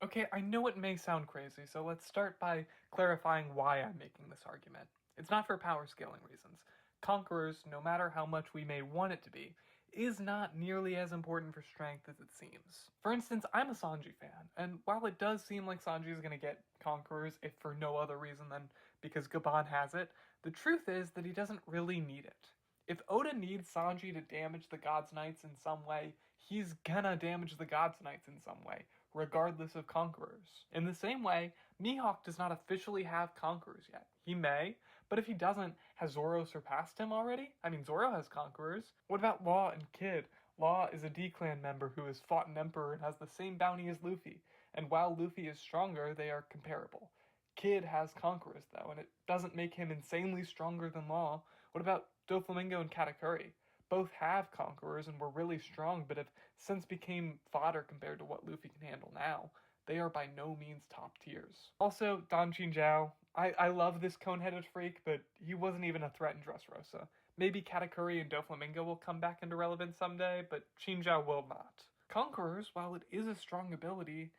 Okay, I know it may sound crazy, so let's start by clarifying why I'm making this argument. It's not for power scaling reasons. Conquerors, no matter how much we may want it to be, is not nearly as important for strength as it seems. For instance, I'm a Sanji fan, and while it does seem like Sanji is going to get Conquerors if for no other reason than because Gabon has it, the truth is that he doesn't really need it. If Oda needs Sanji to damage the God's Knights in some way, he's gonna damage the God's Knights in some way, regardless of Conquerors. In the same way, Mihawk does not officially have Conquerors yet. He may, but if he doesn't, has Zoro surpassed him already? I mean, Zoro has Conquerors. What about Law and Kid? Law is a D-Clan member who has fought an Emperor and has the same bounty as Luffy, and while Luffy is stronger, they are comparable. Kid has Conquerors, though, and it doesn't make him insanely stronger than Law. What about Doflamingo and Katakuri? Both have Conquerors and were really strong, but have since became fodder compared to what Luffy can handle now. They are by no means top tiers. Also, Don Chinzhou. I love this cone-headed freak, but he wasn't even a threat in Dressrosa. Maybe Katakuri and Doflamingo will come back into relevance someday, but Chinzhou will not. Conquerors, while it is a strong ability,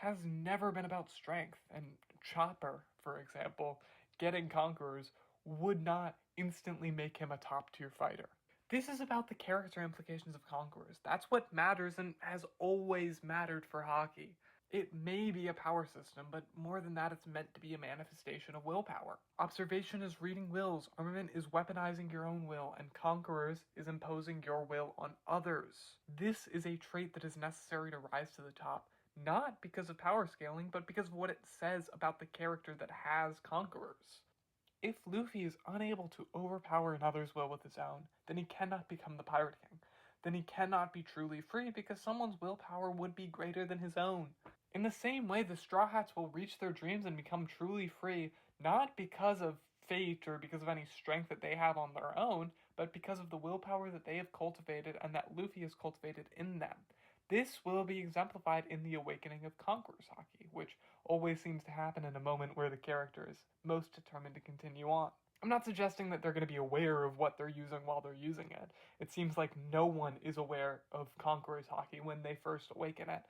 has never been about strength, and Chopper, for example, getting Conquerors would not instantly make him a top tier fighter. This is about the character implications of Conquerors. That's what matters and has always mattered for Haki. It may be a power system, but more than that, it's meant to be a manifestation of willpower. Observation is reading wills, armament is weaponizing your own will, and Conquerors is imposing your will on others. This is a trait that is necessary to rise to the top, not because of power scaling, but because of what it says about the character that has Conquerors. If Luffy is unable to overpower another's will with his own, then he cannot become the Pirate King. Then he cannot be truly free because someone's willpower would be greater than his own. In the same way, the Strawhats will reach their dreams and become truly free, not because of fate or because of any strength that they have on their own, but because of the willpower that they have cultivated and that Luffy has cultivated in them. This will be exemplified in the awakening of Conqueror's Haki, which always seems to happen in a moment where the character is most determined to continue on. I'm not suggesting that they're going to be aware of what they're using while they're using it. It seems like no one is aware of Conqueror's Haki when they first awaken it.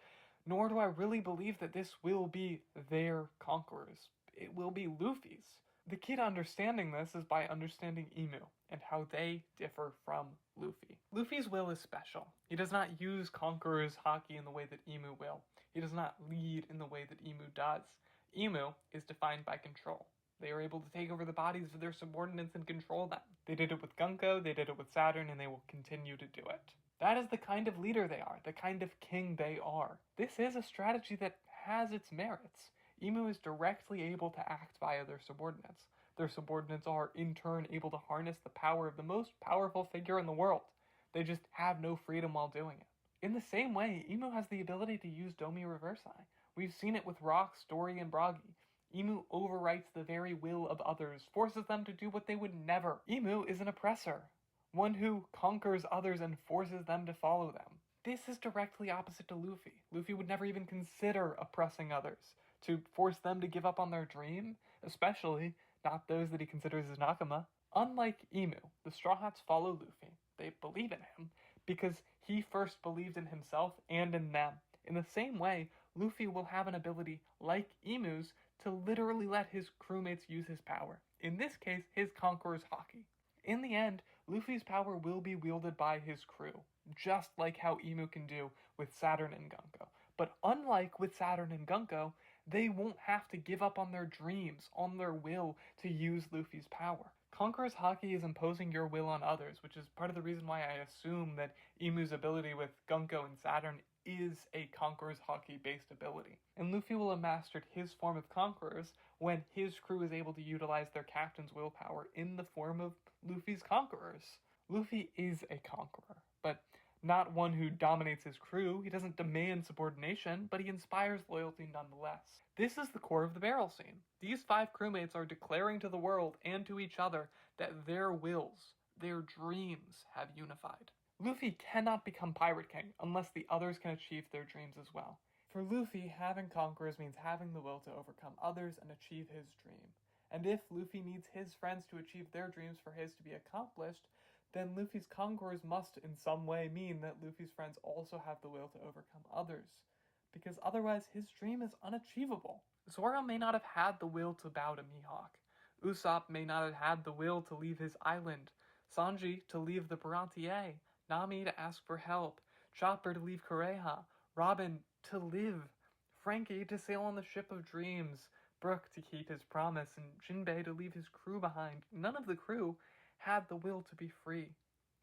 Nor do I really believe that this will be their Conquerors. It will be Luffy's. The key to understanding this is by understanding Imu and how they differ from Luffy. Luffy's will is special. He does not use Conqueror's Haki in the way that Imu will. He does not lead in the way that Imu does. Imu is defined by control. They are able to take over the bodies of their subordinates and control them. They did it with Gunko, they did it with Saturn, and they will continue to do it. That is the kind of leader they are, the kind of king they are. This is a strategy that has its merits. Imu is directly able to act via their subordinates. Their subordinates are, in turn, able to harness the power of the most powerful figure in the world. They just have no freedom while doing it. In the same way, Imu has the ability to use Domi Reversi. We've seen it with Rock, Story, and Bragi. Imu overwrites the very will of others, forces them to do what they would never. Imu is an oppressor, one who conquers others and forces them to follow them. This is directly opposite to Luffy. Luffy would never even consider oppressing others, to force them to give up on their dream, especially not those that he considers his nakama. Unlike Imu, the Straw Hats follow Luffy. They believe in him, because he first believed in himself and in them. In the same way, Luffy will have an ability, like Imu's, to literally let his crewmates use his power. In this case, his Conqueror's Haki. In the end, Luffy's power will be wielded by his crew, just like how Imu can do with Saturn and Gunko. But unlike with Saturn and Gunko, they won't have to give up on their dreams, on their will, to use Luffy's power. Conqueror's Haki is imposing your will on others, which is part of the reason why I assume that Imu's ability with Gunko and Saturn is a Conqueror's Haki-based ability. And Luffy will have mastered his form of Conquerors when his crew is able to utilize their captain's willpower in the form of Luffy's Conquerors. Luffy is a Conqueror, but not one who dominates his crew. He doesn't demand subordination, but he inspires loyalty nonetheless. This is the core of the barrel scene. These 5 crewmates are declaring to the world and to each other that their wills, their dreams, have unified. Luffy cannot become Pirate King unless the others can achieve their dreams as well. For Luffy, having Conquerors means having the will to overcome others and achieve his dream. And if Luffy needs his friends to achieve their dreams for his to be accomplished, then Luffy's Conquerors must in some way mean that Luffy's friends also have the will to overcome others. because otherwise his dream is unachievable. Zoro may not have had the will to bow to Mihawk. Usopp may not have had the will to leave his island. Sanji to leave the Baratie. Nami to ask for help. Chopper to leave Kureha. Robin to live. Frankie to sail on the ship of dreams. Brook to keep his promise, and Jinbei to leave his crew behind. None of the crew had the will to be free,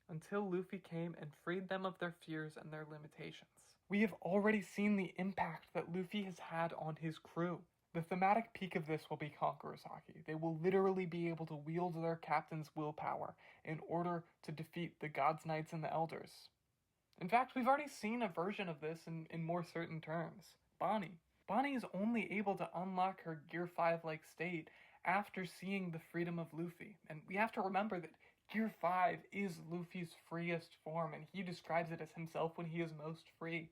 until Luffy came and freed them of their fears and their limitations. We have already seen the impact that Luffy has had on his crew. The thematic peak of this will be Conqueror's Haki. They will literally be able to wield their captain's willpower in order to defeat the Gods Knights and the Elders. In fact, we've already seen a version of this in more certain terms. Bonnie. Bonnie is only able to unlock her Gear 5-like state after seeing the freedom of Luffy. And we have to remember that Gear 5 is Luffy's freest form, and he describes it as himself when he is most free.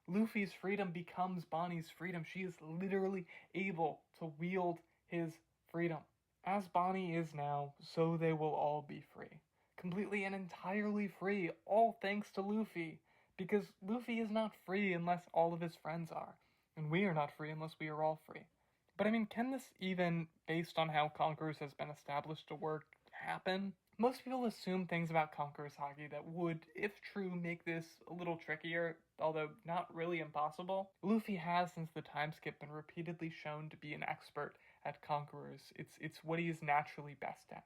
Luffy's freedom becomes Bonnie's freedom. She is literally able to wield his freedom. As Bonnie is now, so they will all be free. Completely and entirely free, all thanks to Luffy. Because Luffy is not free unless all of his friends are. And we are not free unless we are all free. But I mean, can this even, based on how Conquerors has been established to work, happen? Most people assume things about Conqueror's Haki that would, if true, make this a little trickier, although not really impossible. Luffy has, since the time skip, been repeatedly shown to be an expert at Conquerors. It's what he is naturally best at.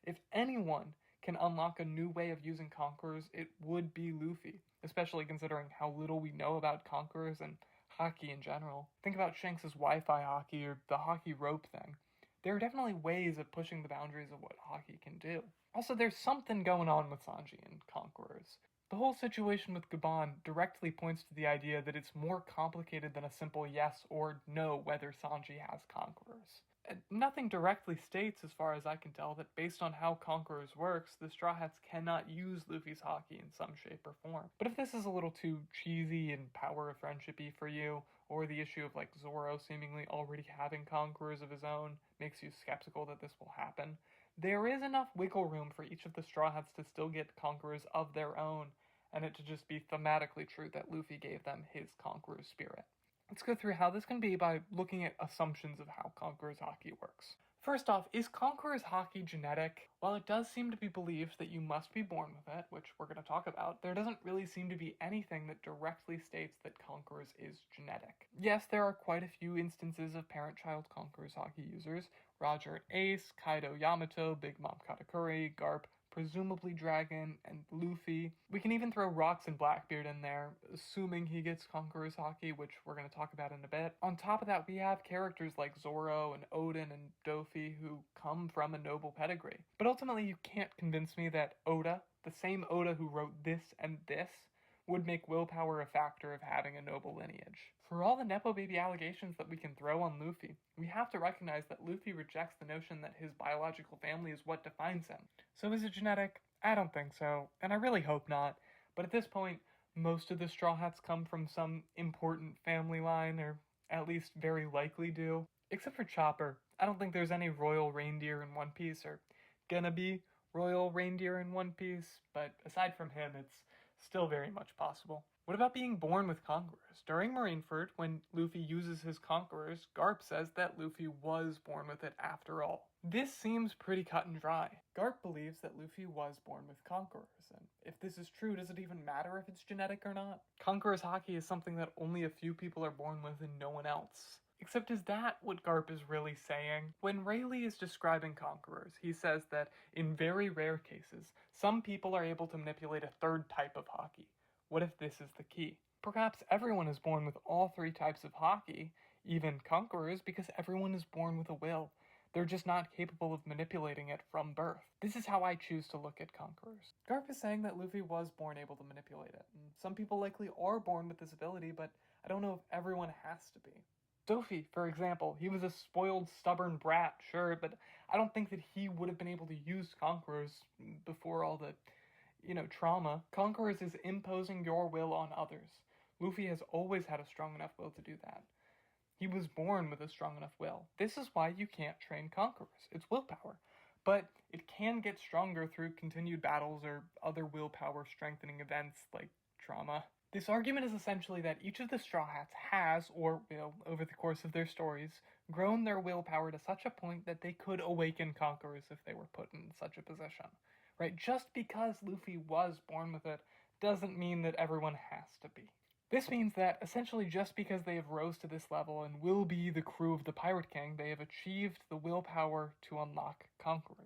If anyone can unlock a new way of using Conquerors, it would be Luffy, especially considering how little we know about Conquerors and Haki in general. Think about Shanks' Wi-Fi Haki or the Haki rope thing. There are definitely ways of pushing the boundaries of what Haki can do. Also, there's something going on with Sanji and Conquerors. The whole situation with Gaban directly points to the idea that it's more complicated than a simple yes or no whether Sanji has Conquerors. Nothing directly states, as far as I can tell, that based on how Conquerors works, the Strawhats cannot use Luffy's Haki in some shape or form. But if this is a little too cheesy and power of friendship-y for you, or the issue of like Zoro seemingly already having Conquerors of his own makes you skeptical that this will happen, there is enough wiggle room for each of the Strawhats to still get Conquerors of their own, and it to just be thematically true that Luffy gave them his Conqueror spirit. Let's go through how this can be by looking at assumptions of how Conqueror's Haki works. First off, is Conqueror's Haki genetic? While it does seem to be believed that you must be born with it, which we're going to talk about, there doesn't really seem to be anything that directly states that Conqueror's is genetic. Yes, there are quite a few instances of parent-child Conqueror's Haki users. Roger and Ace, Kaido Yamato, Big Mom Katakuri, Garp, presumably Dragon, and Luffy. We can even throw Rocks and Blackbeard in there, assuming he gets Conqueror's Haki, which we're going to talk about in a bit. On top of that, we have characters like Zoro and Odin and Dofi who come from a noble pedigree. But ultimately, you can't convince me that Oda, the same Oda who wrote this and this, would make willpower a factor of having a noble lineage. For all the Nepo Baby allegations that we can throw on Luffy, we have to recognize that Luffy rejects the notion that his biological family is what defines him. So is it genetic? I don't think so, and I really hope not. But at this point, most of the Straw Hats come from some important family line, or at least very likely do. Except for Chopper. I don't think there's any royal reindeer in One Piece, or gonna be royal reindeer in One Piece, but aside from him, it's still very much possible. What about being born with Conquerors? During Marineford, when Luffy uses his Conquerors, Garp says that Luffy was born with it after all. This seems pretty cut and dry. Garp believes that Luffy was born with Conquerors, and if this is true, does it even matter if it's genetic or not? Conqueror's Haki is something that only a few people are born with and no one else. Except is that what Garp is really saying? When Rayleigh is describing Conquerors, he says that in very rare cases, some people are able to manipulate a third type of Haki. What if this is the key? Perhaps everyone is born with all three types of Haki, even Conquerors, because everyone is born with a will. They're just not capable of manipulating it from birth. This is how I choose to look at Conquerors. Garp is saying that Luffy was born able to manipulate it, and some people likely are born with this ability, but I don't know if everyone has to be. Dofi, for example, he was a spoiled, stubborn brat, sure, but I don't think that he would have been able to use Conquerors before all the, trauma. Conquerors is imposing your will on others. Luffy has always had a strong enough will to do that. He was born with a strong enough will. This is why you can't train Conquerors. It's willpower. But it can get stronger through continued battles or other willpower strengthening events like drama. This argument is essentially that each of the Straw Hats has, or will, over the course of their stories, grown their willpower to such a point that they could awaken conquerors if they were put in such a position. Right? Just because Luffy was born with it doesn't mean that everyone has to be. This means that, essentially, just because they have rose to this level and will be the crew of the Pirate King, they have achieved the willpower to unlock conquerors.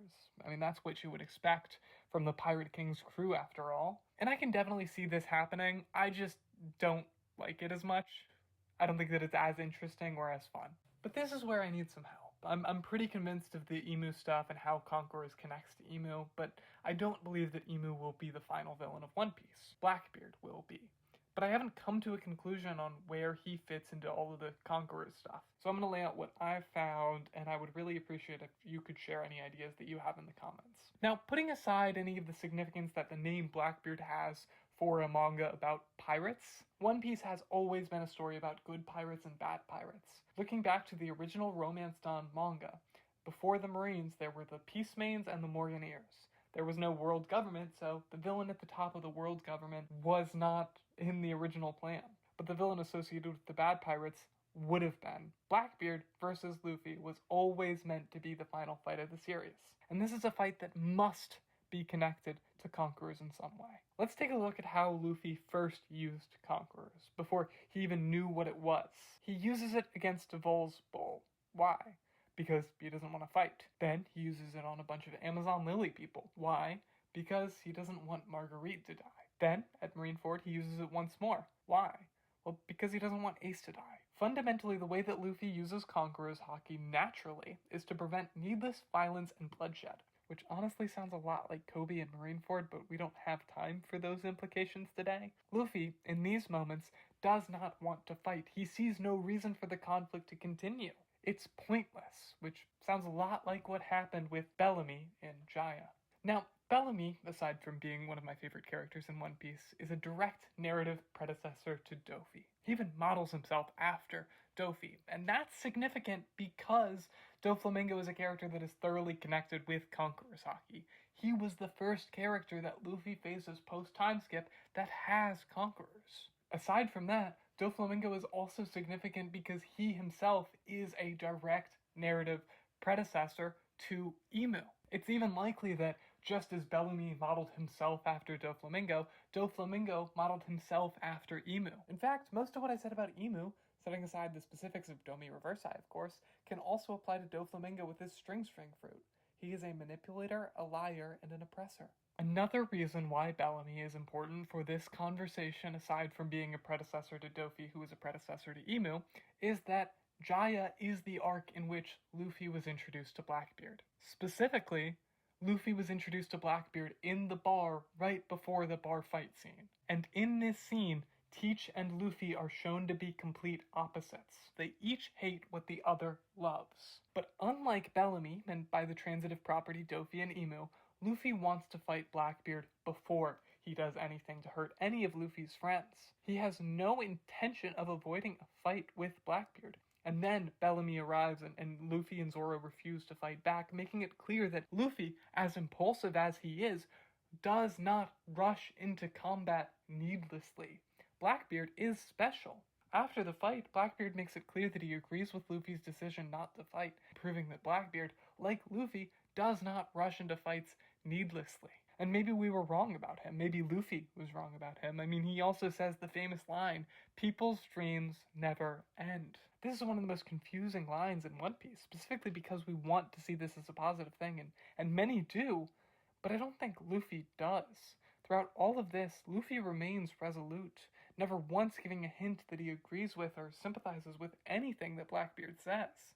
I mean, that's what you would expect from the Pirate King's crew, after all. And I can definitely see this happening. I just don't like it as much. I don't think that it's as interesting or as fun. But this is where I need some help. I'm pretty convinced of the Emu stuff and how Conquerors connects to Emu, but I don't believe that Emu will be the final villain of One Piece. Blackbeard will be. But I haven't come to a conclusion on where he fits into all of the Conqueror stuff. So I'm going to lay out what I've found, and I would really appreciate if you could share any ideas that you have in the comments. Now, putting aside any of the significance that the name Blackbeard has for a manga about pirates, One Piece has always been a story about good pirates and bad pirates. Looking back to the original Romance Dawn manga, before the Marines there were the Peacemains and the Morganeers. There was no world government, so the villain at the top of the world government was not in the original plan. But the villain associated with the bad pirates would have been. Blackbeard versus Luffy was always meant to be the final fight of the series. And this is a fight that must be connected to Conquerors in some way. Let's take a look at how Luffy first used Conquerors, before he even knew what it was. He uses it against Vol's Bull. Why? Because he doesn't want to fight. Then he uses it on a bunch of Amazon Lily people. Why? Because he doesn't want Marguerite to die. Then, at Marineford, he uses it once more. Why? Well, because he doesn't want Ace to die. Fundamentally, the way that Luffy uses Conqueror's Haki naturally is to prevent needless violence and bloodshed, which honestly sounds a lot like Kobe and Marineford, but we don't have time for those implications today. Luffy, in these moments, does not want to fight. He sees no reason for the conflict to continue. It's pointless, which sounds a lot like what happened with Bellamy in Jaya. Now, Bellamy, aside from being one of my favorite characters in One Piece, is a direct narrative predecessor to Dofi. He even models himself after Dofi, and that's significant because Doflamingo is a character that is thoroughly connected with Conqueror's Haki. He was the first character that Luffy faces post-time skip that has Conquerors. Aside from that, Doflamingo is also significant because he himself is a direct narrative predecessor to Emu. It's even likely that just as Bellamy modeled himself after Doflamingo, Doflamingo modeled himself after Emu. In fact, most of what I said about Emu, setting aside the specifics of Domi Reversi, of course, can also apply to Doflamingo with his string fruit. He is a manipulator, a liar, and an oppressor. Another reason why Bellamy is important for this conversation, aside from being a predecessor to Dofi, who is a predecessor to Emu, is that Jaya is the arc in which Luffy was introduced to Blackbeard. Specifically, Luffy was introduced to Blackbeard in the bar right before the bar fight scene. And in this scene, Teach and Luffy are shown to be complete opposites. They each hate what the other loves. But unlike Bellamy, and by the transitive property Dofi and Emu, Luffy wants to fight Blackbeard before he does anything to hurt any of Luffy's friends. He has no intention of avoiding a fight with Blackbeard. And then Bellamy arrives and Luffy and Zoro refuse to fight back, making it clear that Luffy, as impulsive as he is, does not rush into combat needlessly. Blackbeard is special. After the fight, Blackbeard makes it clear that he agrees with Luffy's decision not to fight, proving that Blackbeard, like Luffy, does not rush into fights needlessly. And maybe we were wrong about him. Maybe Luffy was wrong about him. I mean, he also says the famous line, "People's dreams never end." This is one of the most confusing lines in One Piece, specifically because we want to see this as a positive thing, and many do, but I don't think Luffy does. Throughout all of this, Luffy remains resolute, never once giving a hint that he agrees with or sympathizes with anything that Blackbeard says.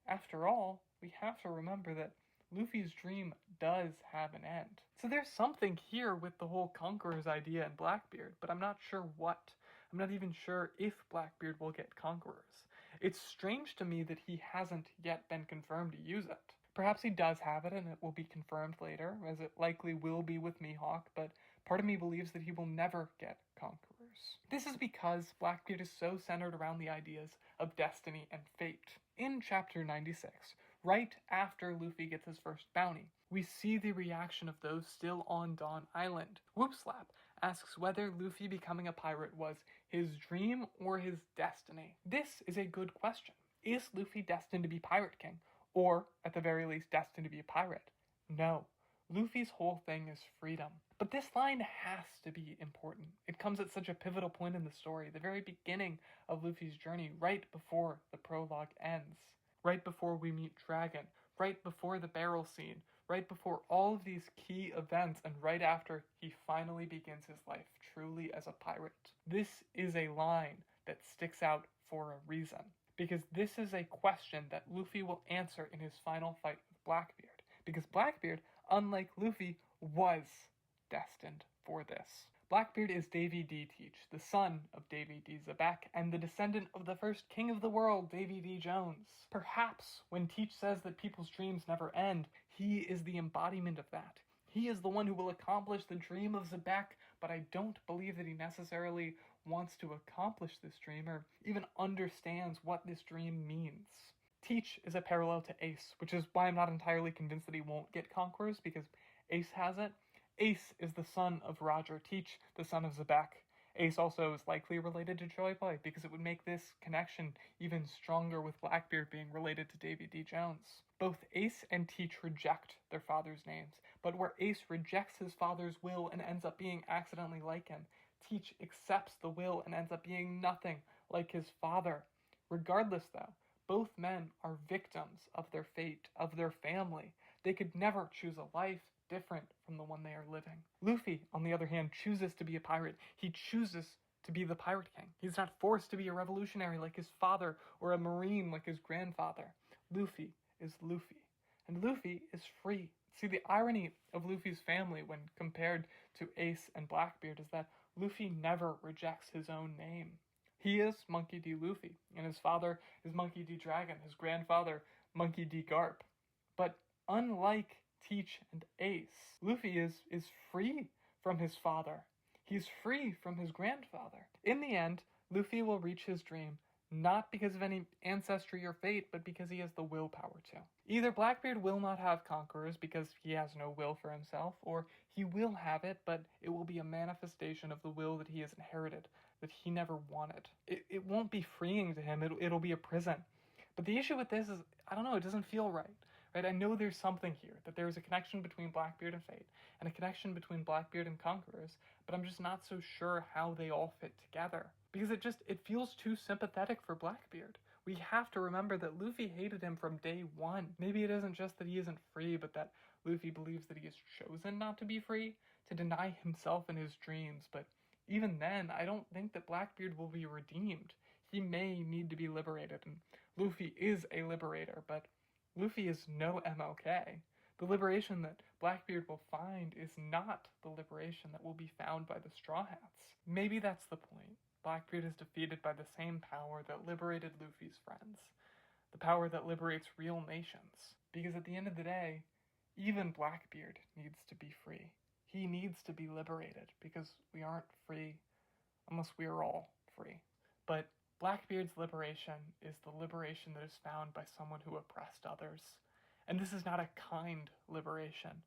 After all, we have to remember that Luffy's dream does have an end. So there's something here with the whole Conqueror's idea and Blackbeard, but I'm not sure what. I'm not even sure if Blackbeard will get Conquerors. It's strange to me that he hasn't yet been confirmed to use it. Perhaps he does have it and it will be confirmed later, as it likely will be with Mihawk, but part of me believes that he will never get Conquerors. This is because Blackbeard is so centered around the ideas of destiny and fate. In Chapter 96, right after Luffy gets his first bounty, we see the reaction of those still on Dawn Island. Whoopslap, asks whether Luffy becoming a pirate was his dream or his destiny. This is a good question. Is Luffy destined to be Pirate King? Or, at the very least, destined to be a pirate? No. Luffy's whole thing is freedom. But this line has to be important. It comes at such a pivotal point in the story, the very beginning of Luffy's journey, right before the prologue ends. Right before we meet Dragon, right before the barrel scene, right before all of these key events, and right after he finally begins his life truly as a pirate. This is a line that sticks out for a reason, because this is a question that Luffy will answer in his final fight with Blackbeard, because Blackbeard, unlike Luffy, was destined for this. Blackbeard is Davy D. Teach, the son of Davy D. Zabek, and the descendant of the first king of the world, Davy D. Jones. Perhaps, when Teach says that people's dreams never end, he is the embodiment of that. He is the one who will accomplish the dream of Zabek, but I don't believe that he necessarily wants to accomplish this dream or even understands what this dream means. Teach is a parallel to Ace, which is why I'm not entirely convinced that he won't get Conquerors, because Ace has it. Ace is the son of Roger Teach, the son of Zabek. Ace also is likely related to Joy Boy, because it would make this connection even stronger with Blackbeard being related to Davy D. Jones. Both Ace and Teach reject their father's names, but where Ace rejects his father's will and ends up being accidentally like him, Teach accepts the will and ends up being nothing like his father. Regardless, though, both men are victims of their fate, of their family. They could never choose a life different from the one they are living. Luffy, on the other hand, chooses to be a pirate. He chooses to be the Pirate King. He's not forced to be a revolutionary like his father or a marine like his grandfather. Luffy is Luffy. And Luffy is free. See, the irony of Luffy's family when compared to Ace and Blackbeard is that Luffy never rejects his own name. He is Monkey D. Luffy, and his father is Monkey D. Dragon, his grandfather, Monkey D. Garp. But unlike Teach and Ace, Luffy is free from his father. He's free from his grandfather. In the end, Luffy will reach his dream, not because of any ancestry or fate, but because he has the willpower to. Either Blackbeard will not have Conquerors because he has no will for himself, or he will have it, but it will be a manifestation of the will that he has inherited, that he never wanted. It won't be freeing to him, it'll be a prison. But the issue with this is, I don't know, it doesn't feel right. Right? I know there's something here, that there's a connection between Blackbeard and Fate, and a connection between Blackbeard and Conquerors, but I'm just not so sure how they all fit together. Because it feels too sympathetic for Blackbeard. We have to remember that Luffy hated him from day one. Maybe it isn't just that he isn't free, but that Luffy believes that he has chosen not to be free, to deny himself and his dreams, but even then, I don't think that Blackbeard will be redeemed. He may need to be liberated, and Luffy is a liberator, but Luffy is no MLK. The liberation that Blackbeard will find is not the liberation that will be found by the Strawhats. Maybe that's the point. Blackbeard is defeated by the same power that liberated Luffy's friends. The power that liberates real nations. Because at the end of the day, even Blackbeard needs to be free. He needs to be liberated, because we aren't free unless we are all free. But Blackbeard's liberation is the liberation that is found by someone who oppressed others. And this is not a kind liberation,